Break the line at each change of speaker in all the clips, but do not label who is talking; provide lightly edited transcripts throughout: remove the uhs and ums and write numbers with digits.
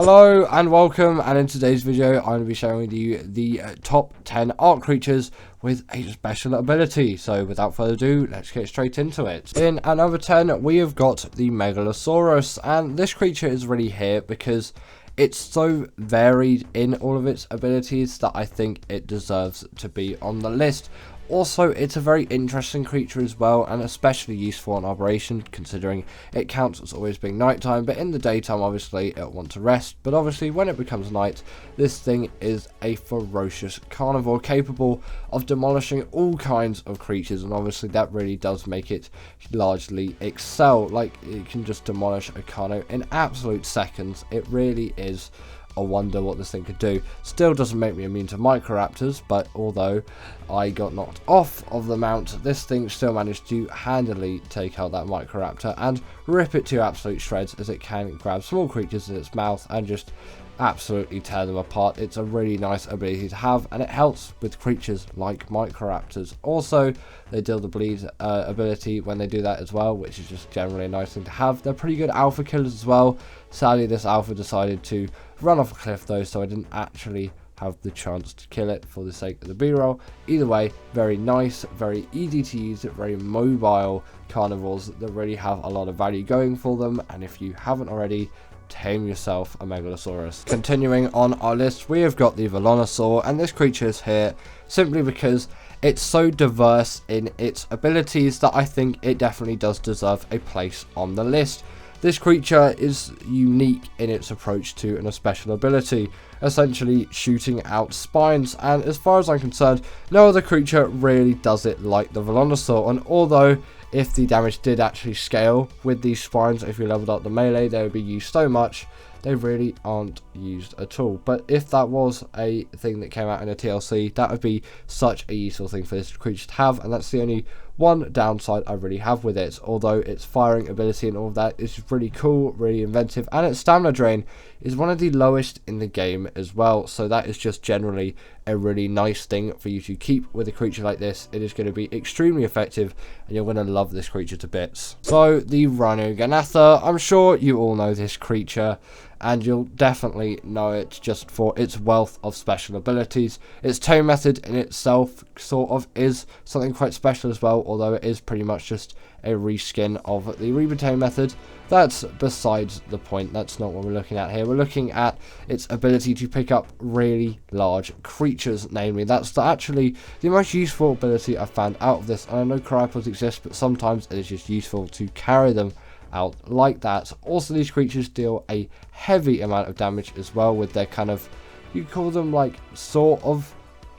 Hello and welcome, and in today's video I'm going to be showing you the top 10 Ark creatures with a special ability. So without further ado, let's get straight into it. In at number 10 we have got the Megalosaurus, and this creature is really here because it's so varied in all of its abilities that I think it deserves to be on the list. Also, it's a very interesting creature as well, and especially useful in operation, considering it counts as always being nighttime, but in the daytime obviously it'll want to rest. But obviously when it becomes night, this thing is a ferocious carnivore capable of demolishing all kinds of creatures, and obviously that really does make it largely excel. Like, it can just demolish a carno in absolute seconds. It really is a wonder what this thing could do. Still doesn't make me immune to microraptors, but although I got knocked off of the mount, this thing still managed to handily take out that microraptor and rip it to absolute shreds, as it can grab small creatures in its mouth and just absolutely tear them apart. It's a really nice ability to have, and it helps with creatures like microraptors. Also, they deal the bleed ability when they do that as well, which is just generally a nice thing to have. They're pretty good alpha killers as well. Sadly, this alpha decided to run off a cliff though, so I didn't actually have the chance to kill it for the sake of the b-roll. Either way, very nice, very easy to use, very mobile carnivores that really have a lot of value going for them, and if you haven't already, tame yourself a Megalosaurus. Continuing on our list, we have got the Vonaur, and this creature is here simply because it's so diverse in its abilities that I think it definitely does deserve a place on the list. This creature is unique in its approach to a special ability, essentially shooting out spines, and as far as I'm concerned, no other creature really does it like the Vonaur. And although if the damage did actually scale with these spines, if you leveled up the melee, they would be used so much, they really aren't used at all. But if that was a thing that came out in a TLC, that would be such a useful thing for this creature to have, and that's the only one downside I really have with it. Although its firing ability and all of that is really cool, really inventive, and its stamina drain is one of the lowest in the game as well, so that is just generally a really nice thing for you to keep with a creature like this. It is going to be extremely effective, and you're going to love this creature to bits. So the Rhinogatha, I'm sure you all know this creature, and you'll definitely know it just for its wealth of special abilities. Its tame method in itself sort of is something quite special as well, although it is pretty much just a reskin of the Reaper tame method. That's besides the point. That's not what we're looking at here. We're looking at its ability to pick up really large creatures, namely. That's actually the most useful ability I've found out of this. And I know cryopods exist, but sometimes it is just useful to carry them out like that. Also, these creatures deal a heavy amount of damage as well with their kind of, you call them like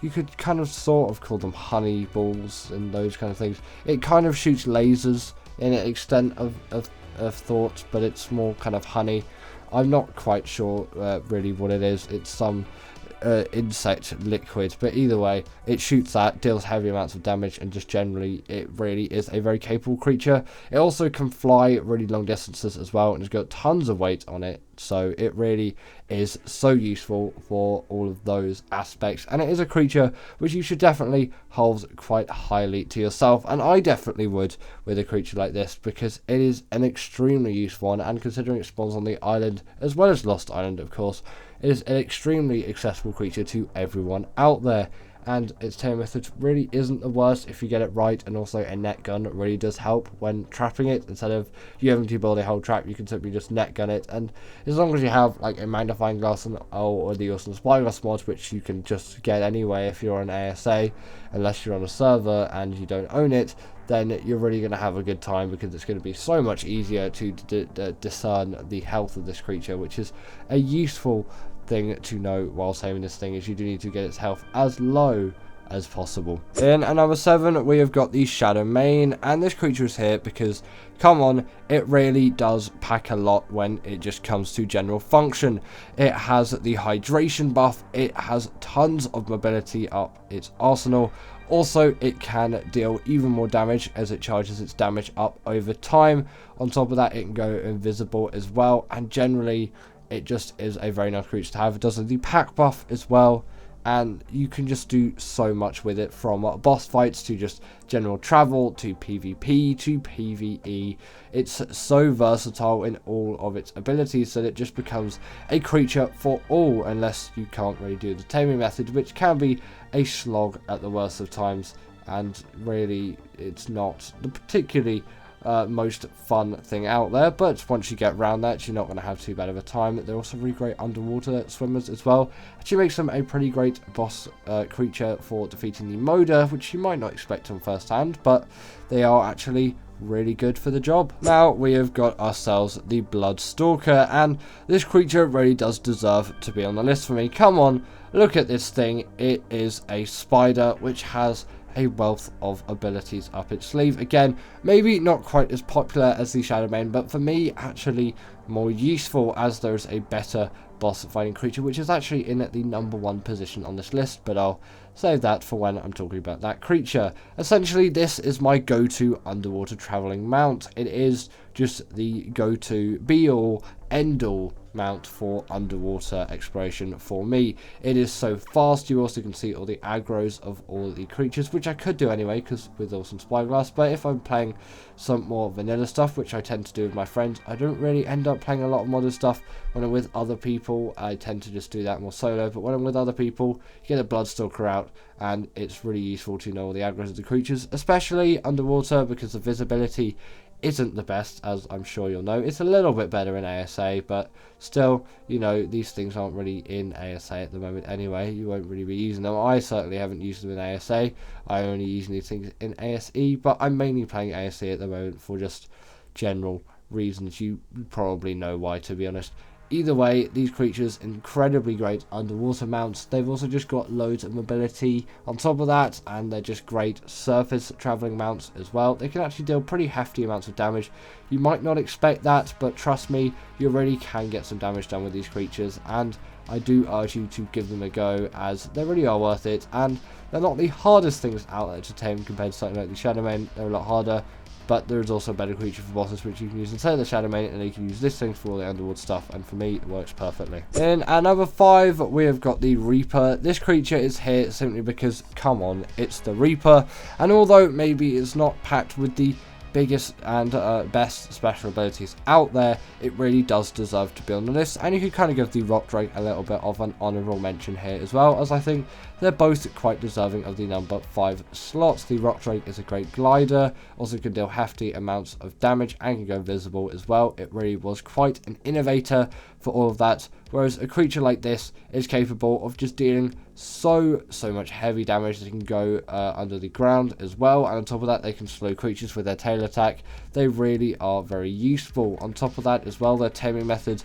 you could kind of sort of call them honey balls and those kind of things. It kind of shoots lasers in an extent of thought, but it's more kind of honey. I'm not quite sure really what it is. It's some insect liquid, but either way, it shoots that, deals heavy amounts of damage, and just generally it really is a very capable creature. It also can fly really long distances as well, and it's got tons of weight on it, so it really is so useful for all of those aspects. And it is a creature which you should definitely hold quite highly to yourself, and I definitely would with a creature like this, because it is an extremely useful one, and considering it spawns on the island as well as Lost Island, of course, it is an extremely accessible creature to everyone out there. And its tame method really isn't the worst if you get it right, and also a net gun really does help when trapping it. Instead of you having to build a whole trap, you can simply just net gun it, and as long as you have like a magnifying glass or the awesome spyglass mod, which you can just get anyway if you're on ASA, unless you're on a server and you don't own it, then you're really going to have a good time, because it's going to be so much easier to discern the health of this creature, which is a useful thing to know while saving this thing, is you do need to get its health as low as possible. In at number 7 we have got the Shadow Mane, and this creature is here because, come on, it really does pack a lot when it just comes to general function. It has the hydration buff, it has tons of mobility up its arsenal. Also, it can deal even more damage as it charges its damage up over time. On top of that, it can go invisible as well, and generally it just is a very nice creature to have. It does the pack buff as well, and you can just do so much with it, from boss fights to just general travel to PvP to PvE. It's so versatile in all of its abilities that it just becomes a creature for all, unless you can't really do the taming method, which can be a slog at the worst of times, and really it's not the particularly most fun thing out there. But once you get around that, you're not going to have too bad of a time. They're also really great underwater swimmers as well. Actually makes them a pretty great boss creature for defeating the Moda, which you might not expect on first hand, but they are actually really good for the job. Now we have got ourselves the Blood Stalker, and this creature really does deserve to be on the list for me. Come on, look at this thing. It is a spider which has a wealth of abilities up its sleeve. Again, maybe not quite as popular as the Shadowmane, but for me actually more useful, as there's a better boss fighting creature which is actually in at the #1 position on this list, but I'll save that for when I'm talking about that creature. Essentially, this is my go-to underwater traveling mount. It is just the go-to be-all, end-all mount for underwater exploration for me. It is so fast. You also can see all the aggros of all the creatures, which I could do anyway because with awesome spyglass, but if I'm playing some more vanilla stuff, which I tend to do with my friends, I don't really end up playing a lot of modern stuff. When I'm with other people, I tend to just do that more solo, but when I'm with other people, you get a Bloodstalker out, and it's really useful to know all the aggros of the creatures, especially underwater, because the visibility isn't the best, as I'm sure you'll know. It's a little bit better in ASA, but still, you know, these things aren't really in ASA at the moment anyway. You won't really be using them. I certainly haven't used them in ASA. I only use these things in ASE, but I'm mainly playing ASE at the moment for just general reasons. You probably know why, to be honest. Either way, these creatures, incredibly great underwater mounts. They've also just got loads of mobility on top of that, and they're just great surface traveling mounts as well. They can actually deal pretty hefty amounts of damage. You might not expect that, but trust me, you really can get some damage done with these creatures, and I do urge you to give them a go, as they really are worth it, and they're not the hardest things out there to tame compared to something like the Shadowmane. They're a lot harder. But there is also a better creature for bosses which you can use instead of the Shadowmane, and you can use this thing for all the underwater stuff, and for me it works perfectly. In at number 5 we have got the Reaper. This creature is here simply because, come on, it's the Reaper, and although maybe it's not packed with the biggest and best special abilities out there, it really does deserve to be on the list, and you could kind of give the Rock Drake a little bit of an honourable mention here as well, as I think they're both quite deserving of the number 5 slots. The Rock Drake is a great glider, also can deal hefty amounts of damage and can go invisible as well. It really was quite an innovator for all of that, whereas a creature like this is capable of just dealing so much heavy damage. They can go under the ground as well, and on top of that they can slow creatures with their tail attack. They really are very useful. On top of that as well, their taming method,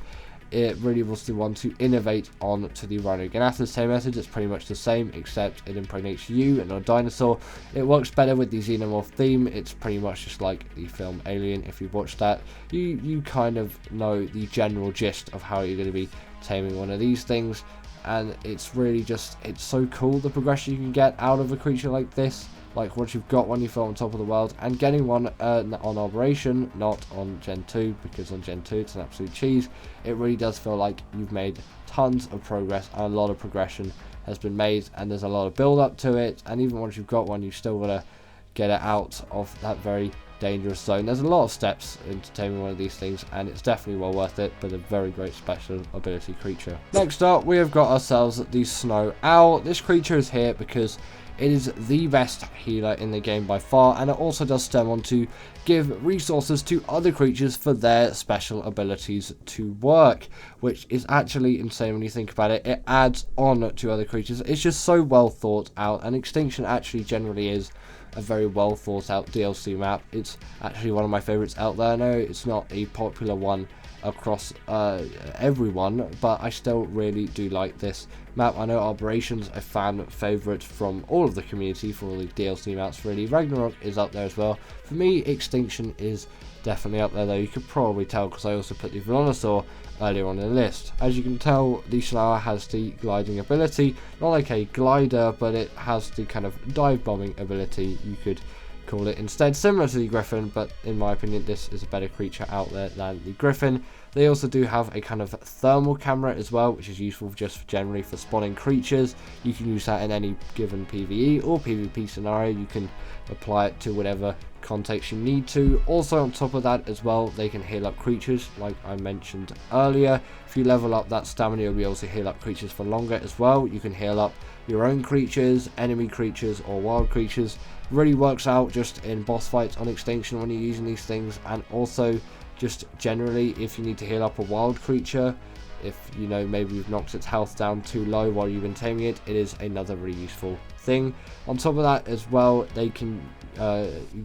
it really was the one to innovate on to the Rhinogatha's taming method. It's pretty much the same, except it impregnates you and not a dinosaur. It works better with the xenomorph theme. It's pretty much just like the film Alien. If you've watched that, you kind of know the general gist of how you're going to be taming one of these things, and it's really just, it's so cool the progression you can get out of a creature like this. Like, once you've got one, you feel on top of the world, and getting one on Operation, not on Gen 2, because on Gen 2 it's an absolute cheese. It really does feel like you've made tons of progress, and a lot of progression has been made, and there's a lot of build up to it, and even once you've got one, you've still got to get it out of that very dangerous zone. There's a lot of steps into taming one of these things, and it's definitely well worth it, but a very great special ability creature. Next up, we have got ourselves the Snow Owl. This creature is here because it is the best healer in the game by far, and it also does stem on to give resources to other creatures for their special abilities to work, which is actually insane when you think about it. It adds on to other creatures. It's just so well thought out, and Extinction actually generally is a very well thought out DLC map. It's actually one of my favorites out there. No, it's not a popular one across everyone, but I still really do like this map. I know Operation's a fan favorite from all of the community for all the DLC maps. Really, Ragnarok is up there as well. For me, Extinction is definitely up there, though. You could probably tell because I also put the Velonasaur earlier on in the list. As you can tell, the Slower has the gliding ability, not like a glider, but it has the kind of dive bombing ability, you could call it instead, similar to the Griffin, but in my opinion this is a better creature out there than the Griffin. They also do have a kind of thermal camera as well, which is useful just generally for spawning creatures. You can use that in any given PvE or PvP scenario. You can apply it to whatever context you need to. Also on top of that as well, they can heal up creatures like I mentioned earlier. If you level up that stamina, you'll be able to heal up creatures for longer as well. You can heal up your own creatures, enemy creatures, or wild creatures. Really works out just in boss fights on Extinction when you're using these things, and also just generally if you need to heal up a wild creature, if you know maybe you've knocked its health down too low while you've been taming it, it is another really useful thing. On top of that as well, they can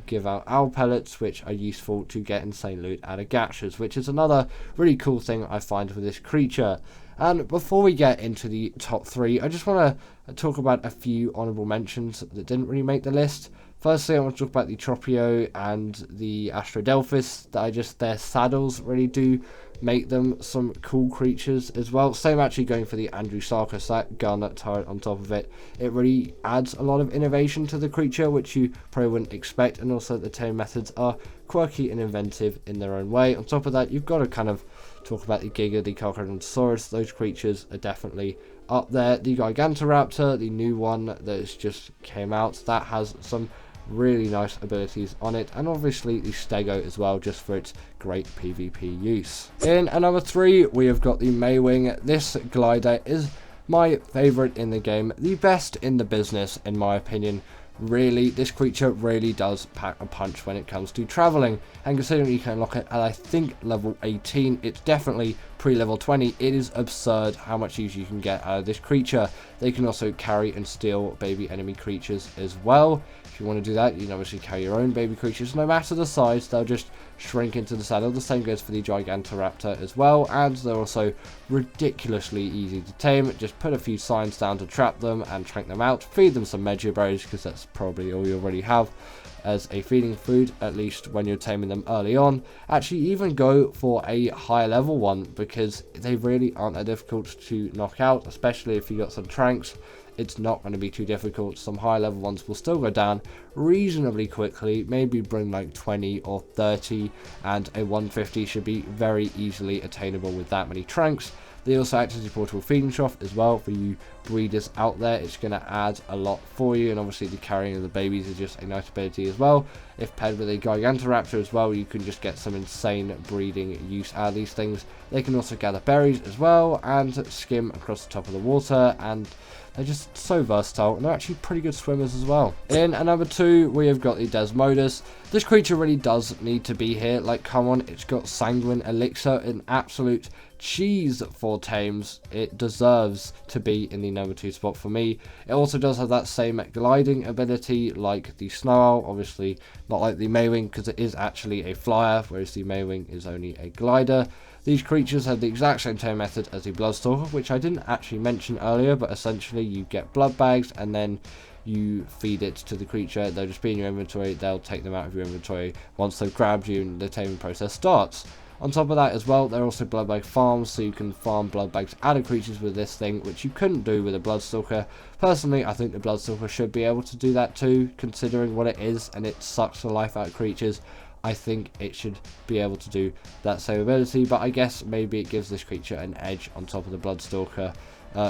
give out owl pellets, which are useful to get insane loot out of gachas, which is another really cool thing I find with this creature. And before we get into the top 3, I just want to talk about a few honourable mentions that didn't really make the list. Firstly, I want to talk about the Tropio and the Astrodelphis. Their saddles really do make them some cool creatures as well. Same actually going for the Andrewsarchus, that gun turret on top of it. It really adds a lot of innovation to the creature, which you probably wouldn't expect, and also the tame methods are quirky and inventive in their own way. On top of that, you've got to kind of talk about the Giga, the Carcharodontosaurus. Those creatures are definitely up there. The Gigantoraptor, the new one that has just came out, that has some really nice abilities on it, and obviously the Stego as well, just for its great PvP use. In number 3, we have got the Mwing. This glider is my favourite in the game, the best in the business in my opinion. Really, this creature really does pack a punch when it comes to travelling, and considering you can unlock it at I think level 18, it's definitely pre-level 20, it is absurd how much use you can get out of this creature. They can also carry and steal baby enemy creatures as well. If you want to do that, you can obviously carry your own baby creatures. No matter the size, they'll just shrink into the saddle. The same goes for the Gigantoraptor as well, and they're also ridiculously easy to tame. Just put a few signs down to trap them and trank them out. Feed them some Megaberries, because that's probably all you already have as a feeding food, at least when you're taming them early on. Actually, even go for a higher level one, because they really aren't that difficult to knock out, especially if you got some tranks. It's not going to be too difficult. Some high level ones will still go down reasonably quickly, maybe bring like 20 or 30, and a 150 should be very easily attainable with that many tranks. They also act as a portable feeding trough as well for you breeders out there. It's going to add a lot for you, and obviously the carrying of the babies is just a nice ability as well. If paired with a Gigantoraptor as well, you can just get some insane breeding use out of these things. They can also gather berries as well and skim across the top of the water, and they're just so versatile, and they're actually pretty good swimmers as well. In number 2, we have got the Desmodus. This creature really does need to be here. Like, come on, it's got Sanguine Elixir, an absolute cheese for tames. It deserves to be in the number 2 spot for me. It also does have that same gliding ability like the Snow Owl, obviously not like the Mwing, because it is actually a flyer, whereas the Mwing is only a glider. These creatures have the exact same tame method as the Bloodstalker, which I didn't actually mention earlier, but essentially you get blood bags and then you feed it to the creature. They'll just be in your inventory. They'll take them out of your inventory once they've grabbed you and the taming process starts. On top of that as well, there are also blood bag farms, so you can farm blood bags out of creatures with this thing, which you couldn't do with a Bloodstalker. Personally, I think the Bloodstalker should be able to do that too, considering what it is, and it sucks the life out of creatures. I think it should be able to do that same ability, but I guess maybe it gives this creature an edge on top of the Bloodstalker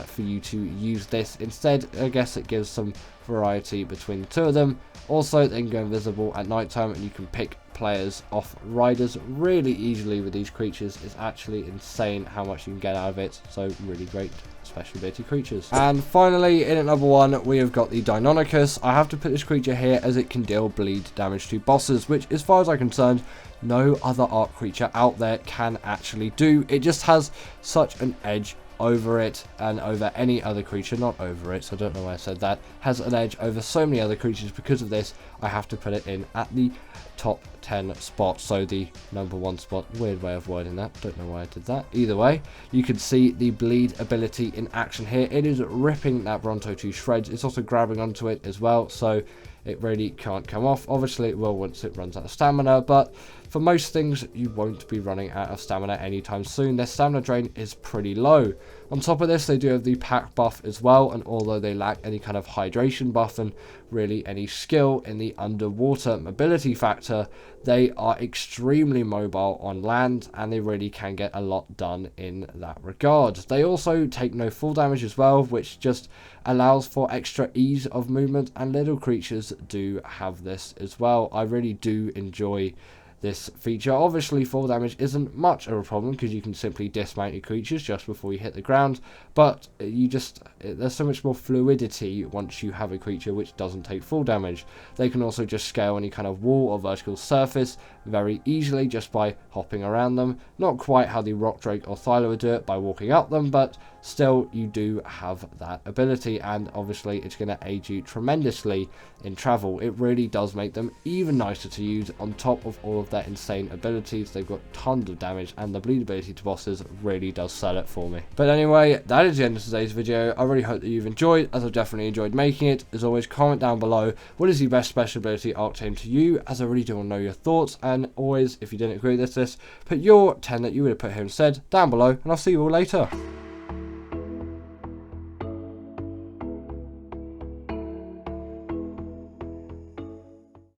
for you to use this. Instead, I guess it gives some variety between the two of them. Also, they can go invisible at night time, and you can pick players off riders really easily with these creatures. It's actually insane how much you can get out of it, so really great special ability creatures. And finally, in at number 1, we have got the Deinonychus. I have to put this creature here as it can deal bleed damage to bosses, which as far as I'm concerned, no other Ark creature out there can actually do. It just has such an edge over it and over any other creature, not over it, so I don't know why I said that, has an edge over so many other creatures. Because of this, I have to put it in at the top 10 spot, so the number 1 spot. Weird way of wording that, don't know why I did that. Either way, you can see the bleed ability in action here. It is ripping that Bronto to shreds. It's also grabbing onto it as well, so it really can't come off. Obviously it will once it runs out of stamina, but for most things, you won't be running out of stamina anytime soon. Their stamina drain is pretty low. On top of this, they do have the pack buff as well, and although they lack any kind of hydration buff and really any skill in the underwater mobility factor, they are extremely mobile on land, and they really can get a lot done in that regard. They also take no full damage as well, which just allows for extra ease of movement, and little creatures do have this as well. I really do enjoy this feature. Obviously, full damage isn't much of a problem because you can simply dismount your creatures just before you hit the ground, but there's so much more fluidity once you have a creature which doesn't take full damage. They can also just scale any kind of wall or vertical surface very easily just by hopping around them. Not quite how the Rock Drake or Thyla would do it by walking up them, but still you do have that ability, and obviously it's going to aid you tremendously in travel. It really does make them even nicer to use on top of all of their insane abilities. They've got tons of damage, and the bleed ability to bosses really does sell it for me. But anyway, that is the end of today's video. I really hope that you've enjoyed, as I've definitely enjoyed making it. As always, comment down below what is the best special ability Ark Tame to you, as I really do want to know your thoughts. And always, if you didn't agree with this, put your 10 that you would have put here instead down below, and I'll see you all later.